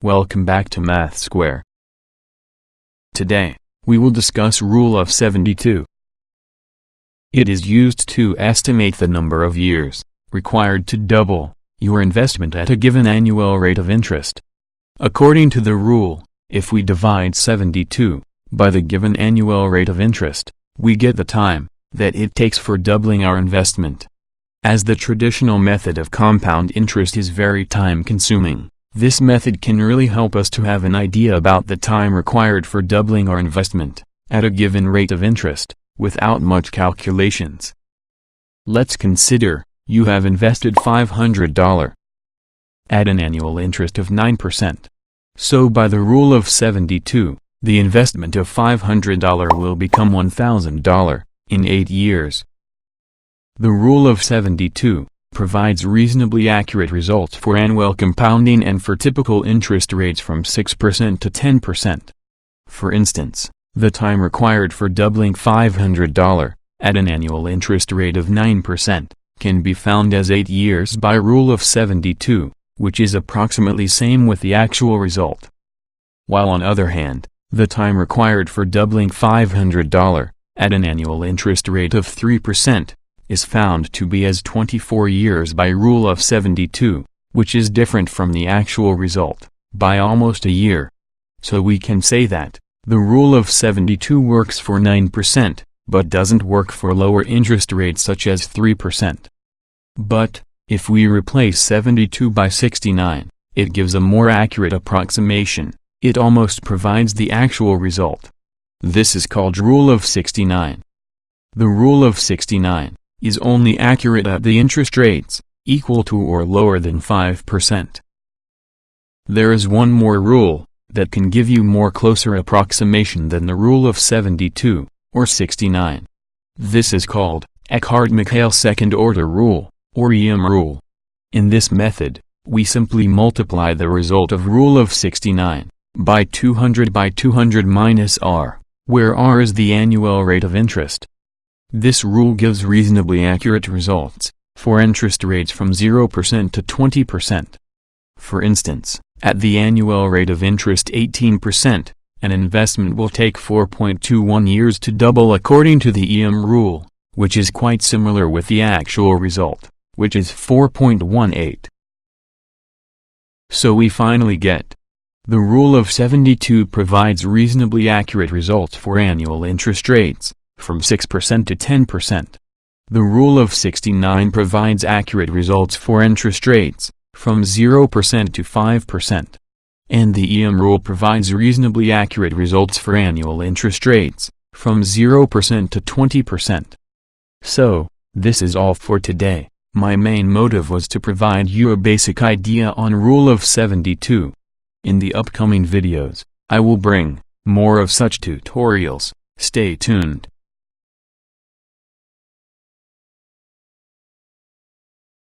Welcome back to Mathsquare. Today, we will discuss Rule of 72. It is used to estimate the number of years required to double your investment at a given annual rate of interest. According to the rule, if we divide 72 by the given annual rate of interest, we get the time that it takes for doubling our investment. As the traditional method of compound interest is very time-consuming, this method can really help us to have an idea about the time required for doubling our investment at a given rate of interest, without much calculations. Let's consider, you have invested $500 at an annual interest of 9%. So by the rule of 72, the investment of $500 will become $1,000 in 8 years. The rule of 72 provides reasonably accurate results for annual compounding and for typical interest rates from 6% to 10%. For instance, the time required for doubling $500 at an annual interest rate of 9% can be found as 8 years by rule of 72, which is approximately same with the actual result. While on other hand, the time required for doubling $500 at an annual interest rate of 3% is found to be as 24 years by rule of 72, which is different from the actual result by almost a year. So we can say that the rule of 72 works for 9%, but doesn't work for lower interest rates such as 3%. But, if we replace 72 by 69, it gives a more accurate approximation. It almost provides the actual result. This is called rule of 69. The rule of 69 is only accurate at the interest rates equal to or lower than 5%. There is one more rule that can give you more closer approximation than the rule of 72 or 69. This is called Eckart-McHale second-order rule, or EM rule. In this method, we simply multiply the result of rule of 69 by 200 minus r, where r is the annual rate of interest. This rule gives reasonably accurate results for interest rates from 0% to 20%. For instance, at the annual rate of interest 18%, an investment will take 4.21 years to double according to the EM rule, which is quite similar with the actual result, which is 4.18. So we finally get the rule of 72 provides reasonably accurate results for annual interest rates from 6% to 10%. The rule of 69 provides accurate results for interest rates from 0% to 5%. And the EM rule provides reasonably accurate results for annual interest rates from 0% to 20%. So, this is all for today. My main motive was to provide you a basic idea on rule of 72. In the upcoming videos, I will bring more of such tutorials. Stay tuned.